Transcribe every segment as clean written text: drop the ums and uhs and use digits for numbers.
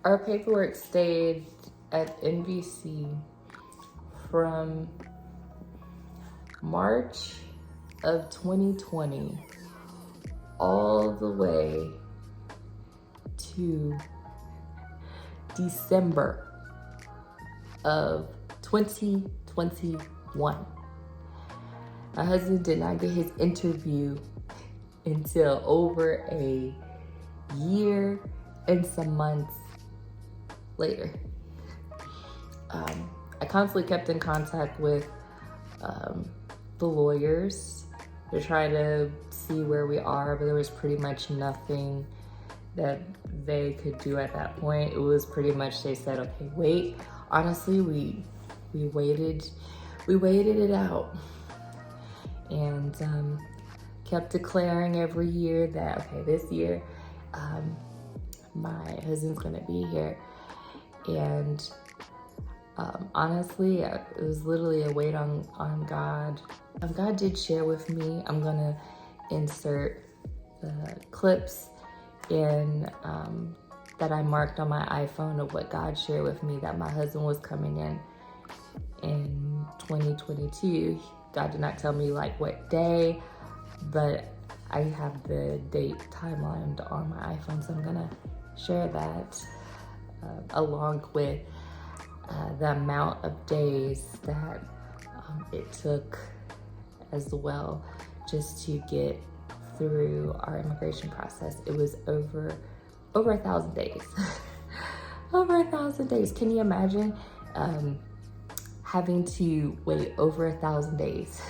Our paperwork stayed at NBC from March of 2020 all the way to December of 2021. My husband did not get his interview until over a year and some months later. I constantly kept in contact with the lawyers to try to see where we are, but there was pretty much nothing that they could do at that point. It was pretty much, they said, okay, wait. Honestly, we waited it out, and kept declaring every year that, okay, this year my husband's gonna be here. And honestly, it was literally a wait on God. God did share with me. I'm gonna insert the clips in that I marked on my iPhone of what God shared with me, that my husband was coming in 2022. God did not tell me like what day, but I have the date timelined on my iPhone, so I'm gonna share that along with the amount of days that it took as well just to get through our immigration process. It was over 1,000 days. Over 1,000 days. Can you imagine having to wait over 1,000 days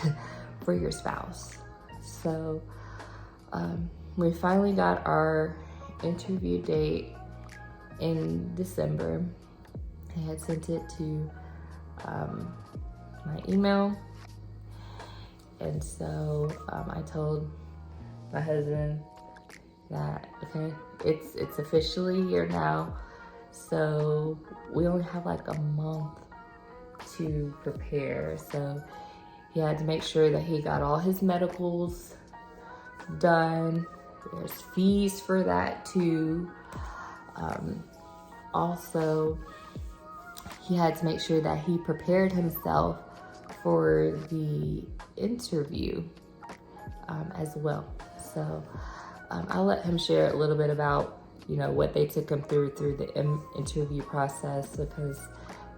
for your spouse? So we finally got our interview date in December. I had sent it to my email, and so I told my husband that, okay, it's officially here now, so we only have like a month to prepare. So he had to make sure that he got all his medicals done. There's fees for that too. Also, he had to make sure that he prepared himself for the interview as well. So I'll let him share a little bit about, you know, what they took him through the interview process, because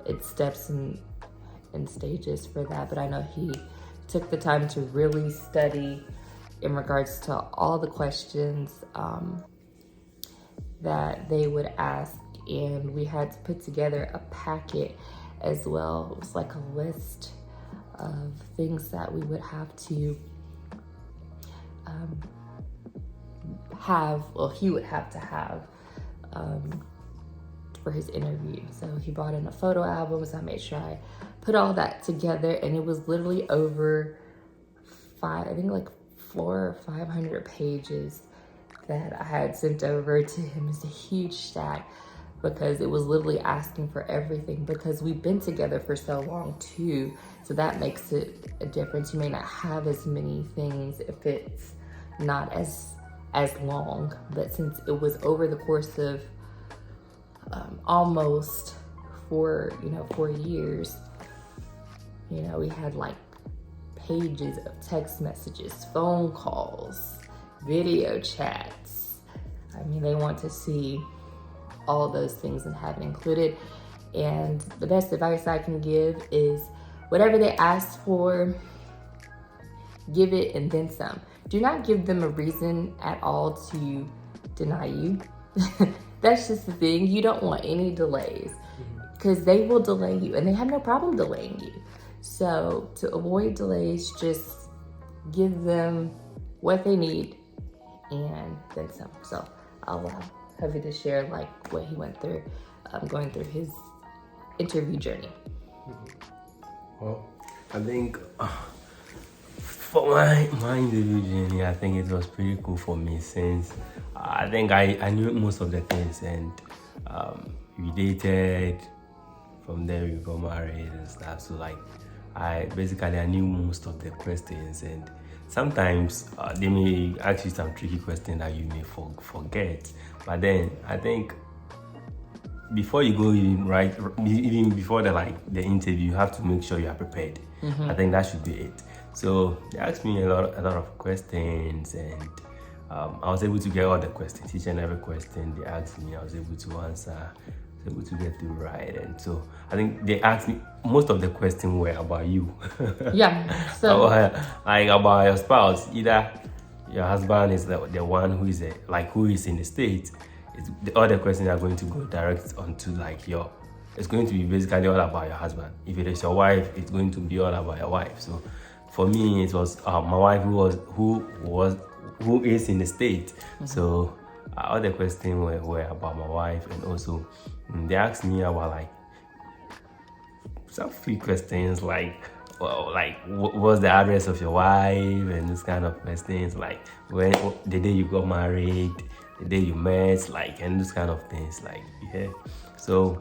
it's steps and stages for that. But I know he took the time to really study in regards to all the questions that they would ask, and we had to put together a packet as well. It was like a list of things that we would have to he would have to have for his interview. So he brought in a photo album, so I made sure I put all that together, and it was literally over 400 or 500 pages that I had sent over to him. It's a huge stack, because it was literally asking for everything, because we've been together for so long too. So that makes it a difference. You may not have as many things if it's not as long, but since it was over the course of almost 4 years, you know, we had like pages of text messages, phone calls, video chats. I mean, they want to see all those things and have it included. And the best advice I can give is whatever they ask for, give it and then some. Do not give them a reason at all to deny you. That's just the thing. You don't want any delays, because they will delay you, and they have no problem delaying you. So to avoid delays, just give them what they need and then some. So I'll have you to share like what he went through going through his interview journey. Well, I think for my interview journey, I think it was pretty cool for me, since I think I knew most of the things, and we dated. From there we got married and stuff. So like I knew most of the questions, and sometimes they may ask you some tricky questions that you may forget. But then I think before you go in, right, even before the interview, you have to make sure you are prepared. I think that should be it. So they asked me a lot of questions, and I was able to get all the questions, each and every question they asked me. I was able to answer, able to get through right. And so I think they asked me, most of the questions were about you. Yeah. So like about your spouse. Either your husband is the one who is who is in the States. The other questions are going to go direct onto like it's going to be basically all about your husband. If it is your wife, it's going to be all about your wife. So for me, it was my wife who is in the States. So all the questions were about my wife, and also they asked me about like some few questions like, well, like what's the address of your wife, and this kind of questions, like when the day you got married, the day you met, like, and this kind of things, like, yeah. So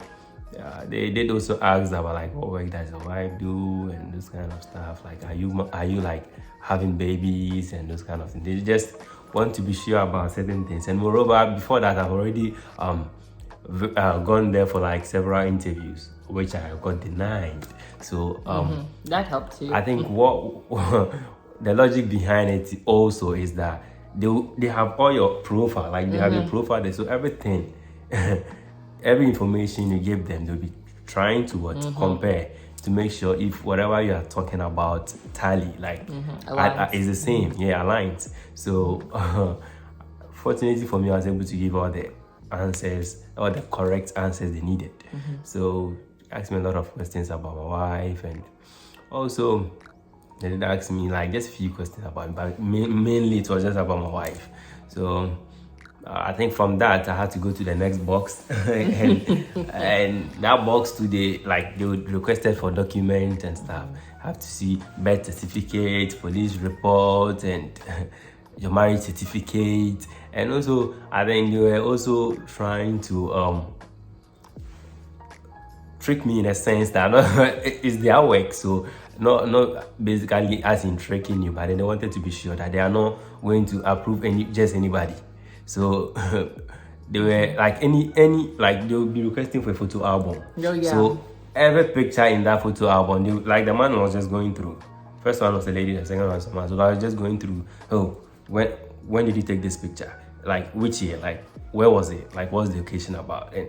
they did also ask about like what work does your wife do, and this kind of stuff, like are you like having babies and those kind of things. They just want to be sure about certain things. And moreover, before that, I've already gone there for like several interviews, which I got denied. So that helped too. I think what the logic behind it also is that they have all your profile, like they have your profile there, so everything, every information you give them, they'll be trying to compare to make sure if whatever you are talking about tally, like is the same, aligns. So fortunately for me, I was able to give all the answers, all the correct answers they needed. So asked me a lot of questions about my wife, and also they did ask me like just a few questions about me, but mainly it was just about my wife. So I think from that I had to go to the next box, and that box today, like they would requested for documents and stuff. I have to see birth certificate, police report, and your marriage certificate. And also I think they were also trying to trick me in a sense that it's their work, so not basically as in tricking you, but then they wanted to be sure that they are not going to approve anybody. So they were like like they would be requesting for a photo album. So every picture in that photo album, like the man was just going through. First one was a lady, the second one was a man. So I was just going through, when did you take this picture? Like which year? Like where was it? Like what's the occasion about? And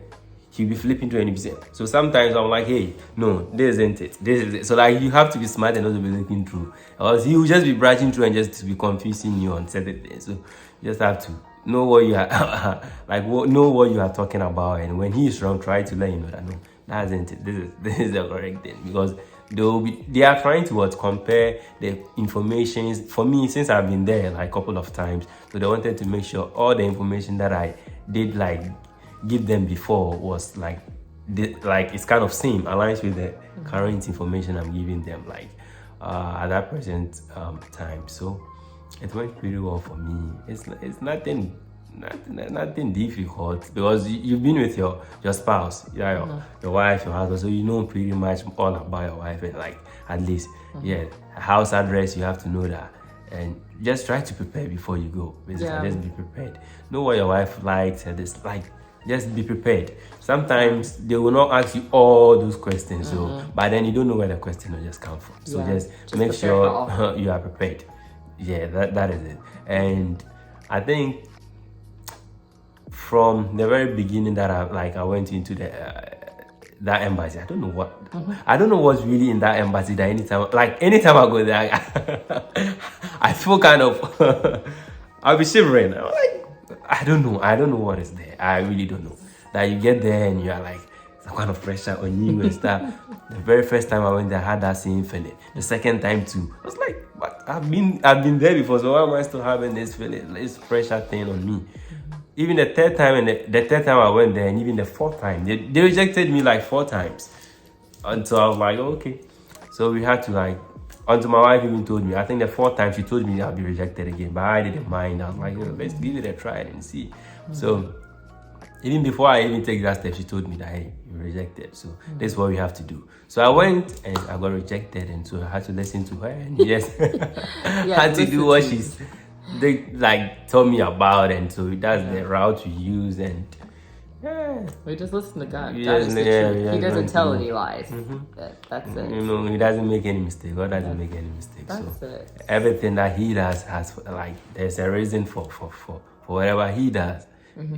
he'll be flipping to 20%. So sometimes I'm like, hey, no, this isn't it. This is it. So like you have to be smart and also be looking through. Or else he will just be brushing through and just be confusing you on certain things. So you just have to know what you are know what you are talking about, and when he is wrong, try to let you know that no, that isn't it. This is the correct thing, because they are trying to compare the information. For me, since I've been there like a couple of times, so they wanted to make sure all the information that I did like give them before was like it's kind of same, aligns with the current information I'm giving them like at that present time. So it went pretty well for me. It's nothing difficult, because you've been with your spouse, your wife, your husband, so you know pretty much all about your wife, and like at least house address, you have to know that, and just try to prepare before you go. Basically, just be prepared. Know what your wife likes, and this like. Just be prepared. Sometimes they will not ask you all those questions, so but then you don't know where the question will just come from. So just make sure you are prepared. Yeah, that is it. And I think from the very beginning that I went into that embassy, I don't know what's really in that embassy, that anytime I go there, I feel kind of I'll be shivering. I'm like, I don't know what is there. I really don't know. That you get there and you are like some kind of pressure on you and stuff. The very first time I went there, I had that same feeling. The second time too, I was like, but I've been there before, so why am I still having this feeling, this pressure thing on me? Even the third time, and the third time I went there, and even the fourth time, they rejected me like 4 times. Until I was like, okay. So we had to like, until my wife even told me, I think the 4th time she told me I'll be rejected again, but I didn't mind. I was like, let's give it a try and see. So even before I even take that step, she told me that, hey, you're rejected, so this is what we have to do. So I went and I got rejected, and so I had to listen to her, and had to do what they like told me about, and so that's the route we use. And Yeah. We just listen to God. God Yes, is the yeah, truth. yeah, He doesn't going tell to- any lies. That's it. You know, he doesn't make any mistake. God doesn't make any mistakes. That's So it. everything that he does has like there's a reason for whatever he does.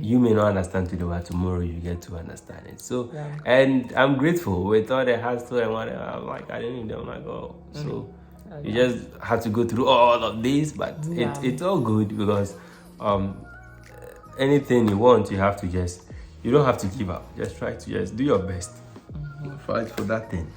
You may not understand today, but tomorrow you get to understand it. So Yeah. and I'm grateful with all the hassle and whatever. I'm like I didn't even like oh so you just have to go through all of this, but it's all good because anything you want you have to just you don't have to give up. Just try to just do your best. Fight for that thing.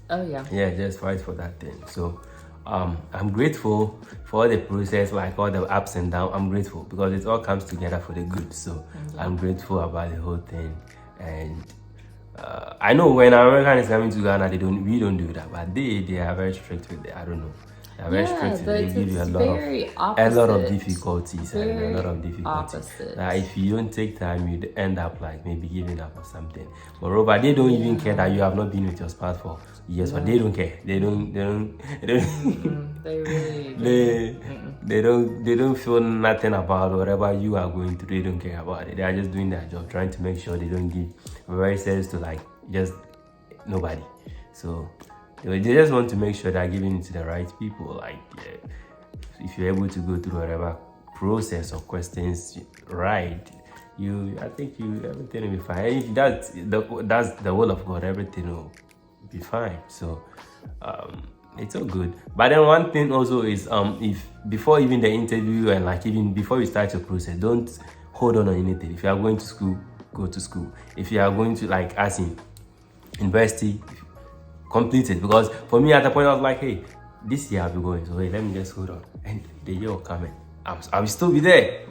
Oh yeah. Yeah, just fight for that thing. So I'm grateful for all the process, like all the ups and downs. I'm grateful because it all comes together for the good. So I'm grateful about the whole thing. And I know when American is coming to Ghana, we don't do that, but they are very strict with it. I don't know. They're very strict with it. They give you a lot of difficulties and a lot of difficulties. That if you don't take time, you'd end up like maybe giving up or something. Moreover, they don't even care that you have not been with your spouse for years, but they don't care. They don't they don't feel nothing about whatever you are going through. They don't care about it. They are just doing their job, trying to make sure they don't give very sense to like just nobody. So they just want to make sure they're giving it to the right people. Like if you're able to go through whatever process or questions right, I think everything will be fine. And if that's the will of God, everything will be fine. So it's all good. But then one thing also is if before even the interview and like even before you start your process, don't hold on anything. If you are going to school, go to school. If you are going to like as in university, complete it. Because for me at the point I was like, hey, this year I'll be going, so hey, let me just hold on. And the year will come in. I will still be there.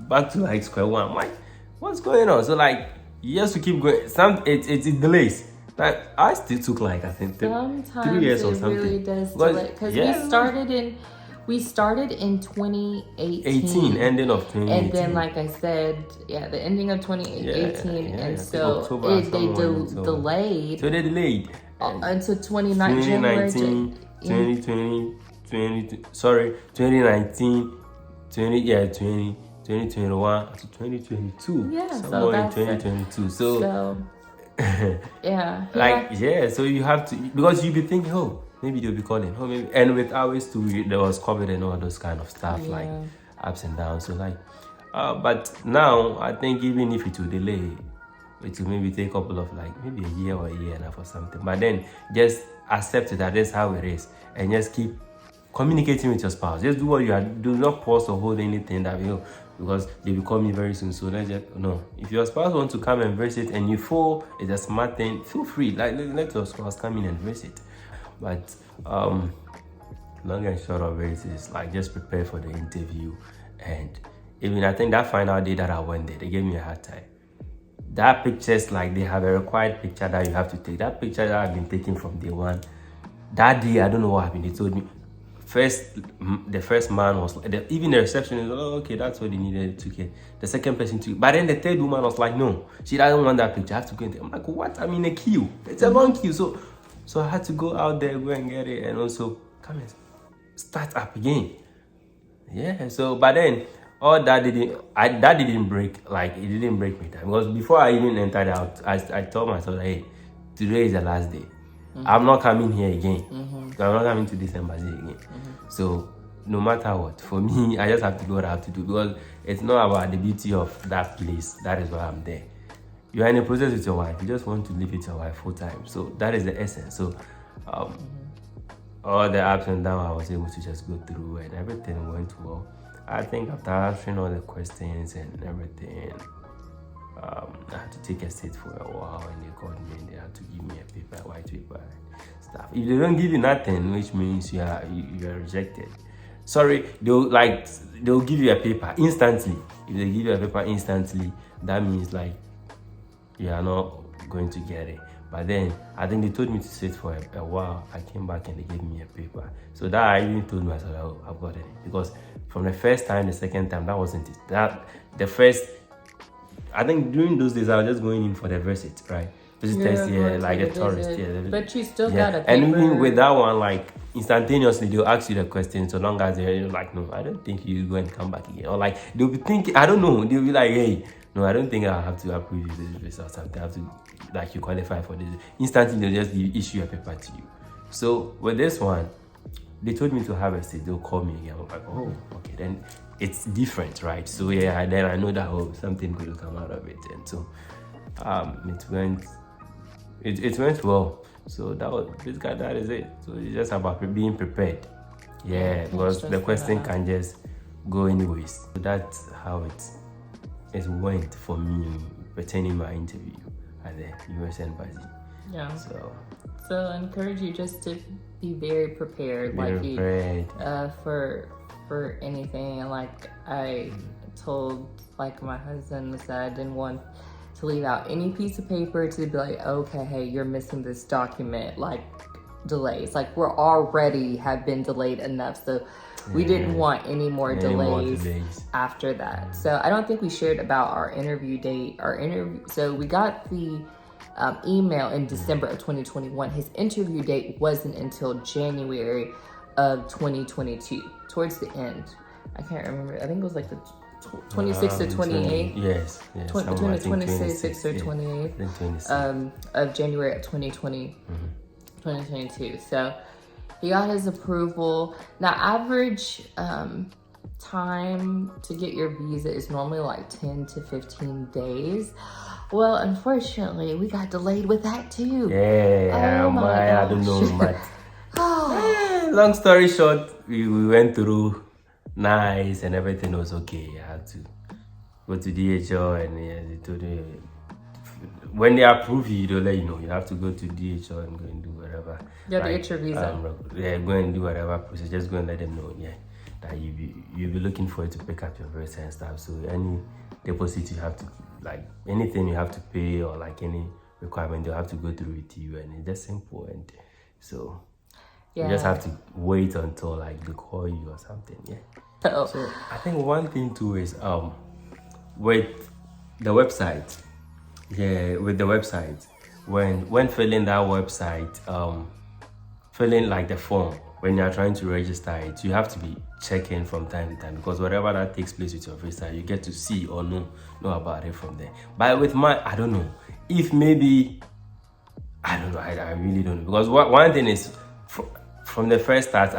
Back to like square one. I'm like, what's going on? So like you have to keep going. It delays. Like I still took like I think 3 years or something. Really does delay because we started in 2018. Ending of 2018. And then like I said, the ending of 2018 and so they delayed. So they delayed until 2019, 2021 to 2022. Yeah, so that's 2022. So so you have to, because you'll be thinking, oh, maybe they'll be calling, oh, maybe. And with ours too, there was COVID and all those kind of stuff, like ups and downs. So like, but now I think even if it will delay, it will maybe take a couple of like maybe a year or a year and a half or something. But then just accept that that's how it is, and just keep communicating with your spouse. Just do what you are. Do not pause or hold anything that will, because they will call me very soon. So let's just no. If your spouse wants to come and visit and you feel it's a smart thing, feel free. Like let your spouse come in and visit. But long and short of it is like just prepare for the interview. And even I think that final day that I went there, they gave me a hard time. That pictures, like they have a required picture that you have to take. That picture that I've been taking from day one. That day, I don't know what happened. They told me the first man was like, even the receptionist, oh, okay, that's what they needed, took it. The second person took it. But then the third woman was like, no, she doesn't want that picture. I have to go in there. I'm like, what? I'm in a queue. It's a long queue. So I had to go out there, go and get it, and also come and start up again. Yeah. So, but then all that didn't break. Like it didn't break me down, because before I even entered out, I told myself, hey, today is the last day. I'm not coming here again. I'm not coming to this embassy again. So no matter what, for me, I just have to do what I have to do, because it's not about the beauty of that place. That is why I'm there. You are in a process with your wife. You just want to live with your wife full time. So that is the essence. So all the ups and downs I was able to just go through, and everything went well. I think after answering all the questions and everything, I had to take a seat for a while, and they called me and they had to give me a paper, white paper and stuff. If they don't give you nothing, which means you are rejected. Sorry, they'll give you a paper instantly. If they give you a paper instantly, that means like you are not going to get it. But then I think they told me to sit for a while. I came back and they gave me a paper. So that I even told myself, oh, I've got it. Because from the first time, the second time, that wasn't it. I think during those days I was just going in for the visit, right? visitors, going like to a tourist, visit. But you still got a paper. And even with that one, like instantaneously they'll ask you the question, so long as you're like, no, I don't think you go and come back again, or like they'll be thinking, I don't know, they'll be like, hey, no, I don't think I have to approve you this visa or something. I have to, like, you qualify for this. Instantly they'll just issue a paper to you. So with this one, they told me to have a seat. They'll call me again. I'm like, oh, okay, then it's different, right? So yeah, then I know that something good will come out of it, and so it went well. So that is it. So it's just about being prepared. Yeah, because the question can just go anyways. So that's how it went for me pertaining my interview at the US Embassy. Yeah. So I encourage you just to be very prepared, for anything. And like I told like my husband that I didn't want to leave out any piece of paper to be like, okay, hey, you're missing this document, like delays. Like we're already have been delayed enough, so we didn't want any more delays after that. So I don't think we shared about our interview date. So we got the email in December of 2021. His interview date wasn't until January of 2022, towards the end. I can't remember. I think it was like the 26th or 28th. Yes. Between the 26th or 28th of January of 2022. So he got his approval. Now, average time to get your visa is normally like 10 to 15 days. Well, unfortunately, we got delayed with that too. Yeah, I don't know, but long story short, we went through nice and everything was okay. I had to go to DHL and they told me when they approve you, they'll let you know. You have to go to DHL and go and do whatever. You have to get your visa. Go and do whatever process. Just go and let them know, that you'll be looking for it to pick up your visa and stuff. So any deposit you have to, like anything you have to pay or like any requirement, they'll have to go through with you, and it's just simple. And so you just have to wait until like they call you or something. So I think one thing too is with the website. With the website, when filling that website, filling like the form, when you're trying to register it, you have to be checking from time to time, because whatever that takes place with your visa, you get to see or know about it from there. But with mine, I don't know. If maybe, I don't know, I really don't know. Because one thing is, from the first start,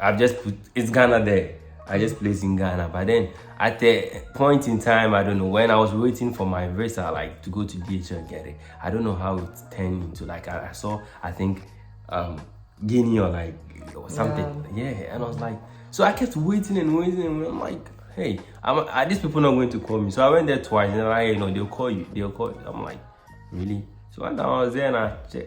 I've just put, it's Ghana there. I just placed in Ghana. But then at the point in time, I don't know, when I was waiting for my visa, like to go to DHL and get it, I don't know how it turned into, like I saw, I think, Guinea or something. And I was like, so I kept waiting and I'm like, hey, are these people not going to call me? So I went there twice and they're like, hey, no, they'll call you. I'm like, really? So when I was there and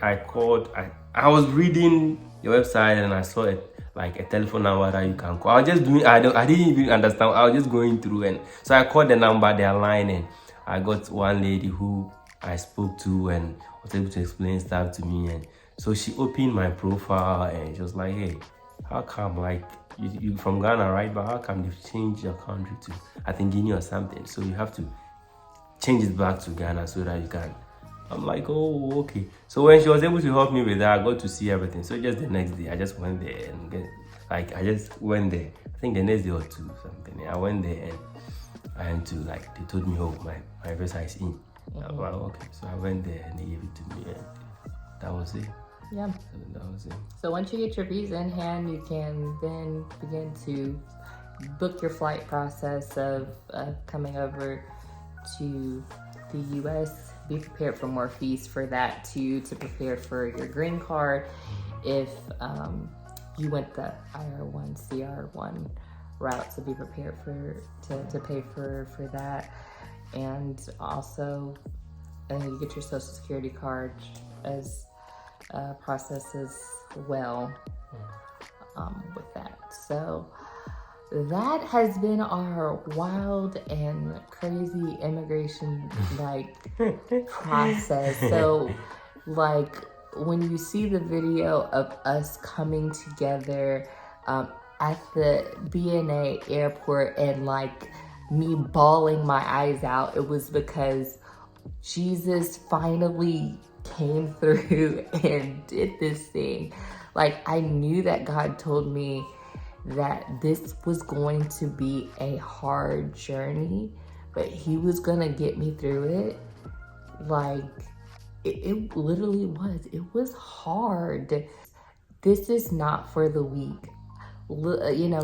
I called, I was reading your website and I saw it, like a telephone number that you can call. I was just doing, I didn't even understand. I was just going through, and so I called the number, their line, and I got one lady who I spoke to and was able to explain stuff to me. And so she opened my profile and she was like, hey, how come, like, you from Ghana, right? But how come you've changed your country to, I think, Guinea or something? So you have to change it back to Ghana so that you can. I'm like, oh, okay. So when she was able to help me with that, I got to see everything. So just the next day, I just went there and I think the next day or two, something. I went there and to they told me, oh, my visa is in. I was like, okay. So I went there and they gave it to me, and that was it. Yeah. So that was it. So once you get your visa in hand, you can then begin to book your flight process of coming over to the U.S. Be prepared for more fees for that too, to prepare for your green card if you went the IR1, CR1 route, to be prepared to pay for that. And also you get your social security card as process as well with that. So that has been our wild and crazy immigration process. So when you see the video of us coming together at the BNA airport and me bawling my eyes out, it was because Jesus finally came through and did this thing. Like, I knew that God told me that this was going to be a hard journey, but he was gonna get me through it. Like, it literally was. It was hard. This is not for the weak. You know,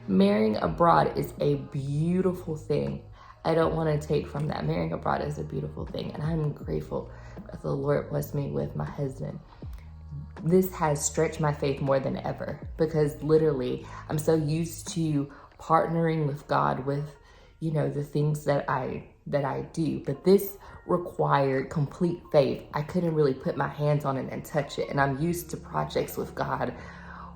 marrying abroad is a beautiful thing. I don't want to take from that. Marrying abroad is a beautiful thing, and I'm grateful that the Lord blessed me with my husband. This has stretched my faith more than ever, because literally I'm so used to partnering with God with, you know, the things that I do, but this required complete faith. I couldn't really put my hands on it and touch it, and I'm used to projects with God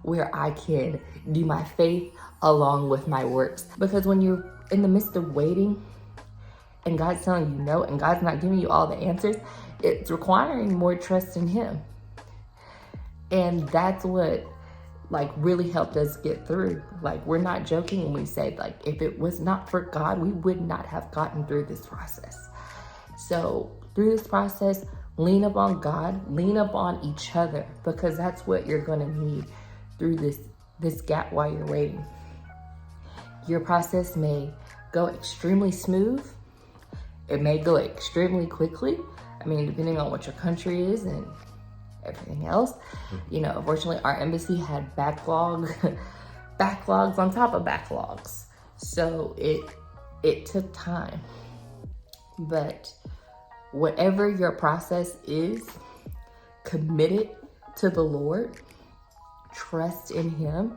where I can do my faith along with my works, because when you're in the midst of waiting and God's telling you no, and God's not giving you all the answers, it's requiring more trust in him. And that's what like really helped us get through. Like, we're not joking when we say, like, if it was not for God, we would not have gotten through this process. So through this process, lean upon God, lean upon each other, because that's what you're going to need through this gap while you're waiting. Your process may go extremely smooth. It may go extremely quickly. I mean, depending on what your country is and everything else. You know, unfortunately, our embassy had backlogs on top of backlogs. So it took time. But whatever your process is, commit it to the Lord, trust in him,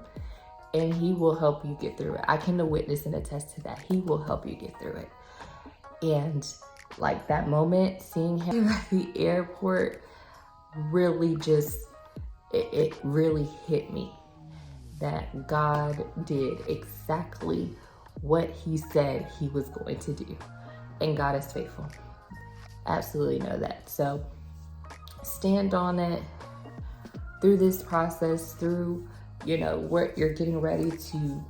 and he will help you get through it. I can witness and attest to that. He will help you get through it. And like that moment, seeing him at the airport, really just, it really hit me that God did exactly what he said he was going to do. And God is faithful. Absolutely know that. So stand on it through this process, through, you know, what you're getting ready to,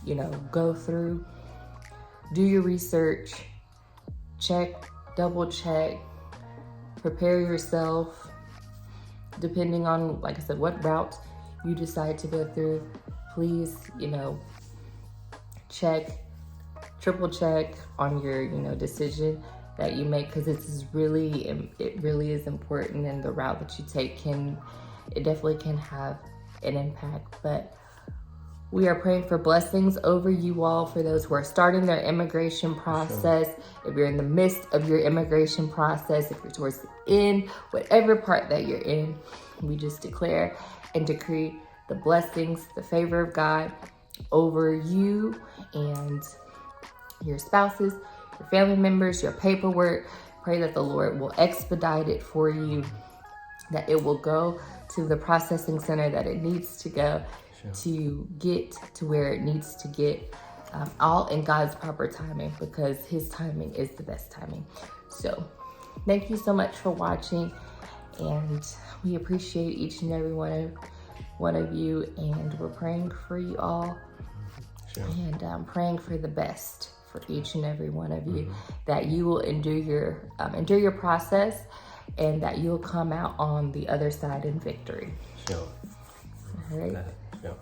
you know, go through. Do your research, check, double check, prepare yourself. Depending on, like I said, what route you decide to go through, please, you know, triple check on your, you know, decision that you make, because it really is important, and the route that you take definitely can have an impact. But we are praying for blessings over you all, for those who are starting their immigration process. Sure. If you're in the midst of your immigration process, if you're towards the end, whatever part that you're in, we just declare and decree the blessings, the favor of God over you and your spouses, your family members, your paperwork. Pray that the Lord will expedite it for you, that it will go to the processing center that it needs to go, to get to where it needs to get, all in God's proper timing, because his timing is the best timing. So thank you so much for watching, and we appreciate each and every one of you, and we're praying for you all. Sure. And I'm praying for the best for each and every one of you, that you will endure your process, and that you'll come out on the other side in victory. Sure. All right. Sure.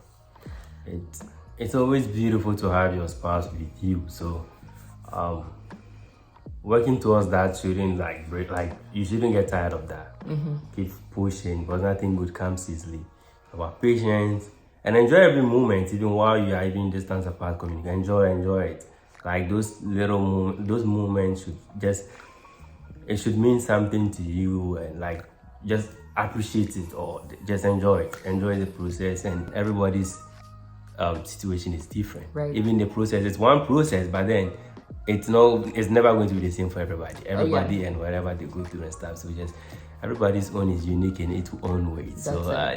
It's always beautiful to have your spouse with you. So, working towards that shouldn't you shouldn't get tired of that. Keep pushing, because nothing good comes easily. About patience, and enjoy every moment, even while you are even distance apart. Communicate, enjoy it. Like those moments should mean something to you, and like just appreciate it, or just enjoy the process. And everybody's situation is different. Right. Even the process, it's one process, but then it's never going to be the same for everybody. And whatever they go through and stuff. So just everybody's own is unique in its own way.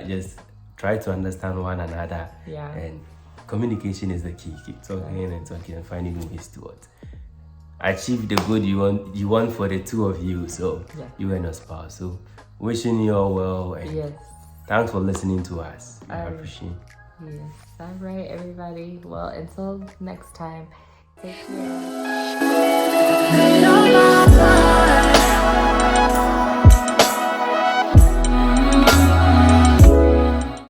Just try to understand one another. Yeah. And communication is the key. Keep talking and finding ways to achieve the good you want for the two of you. So you and your spouse. So wishing you all well, and thanks for listening to us. I appreciate it. Yes. All right, everybody. Well, until next time, take care.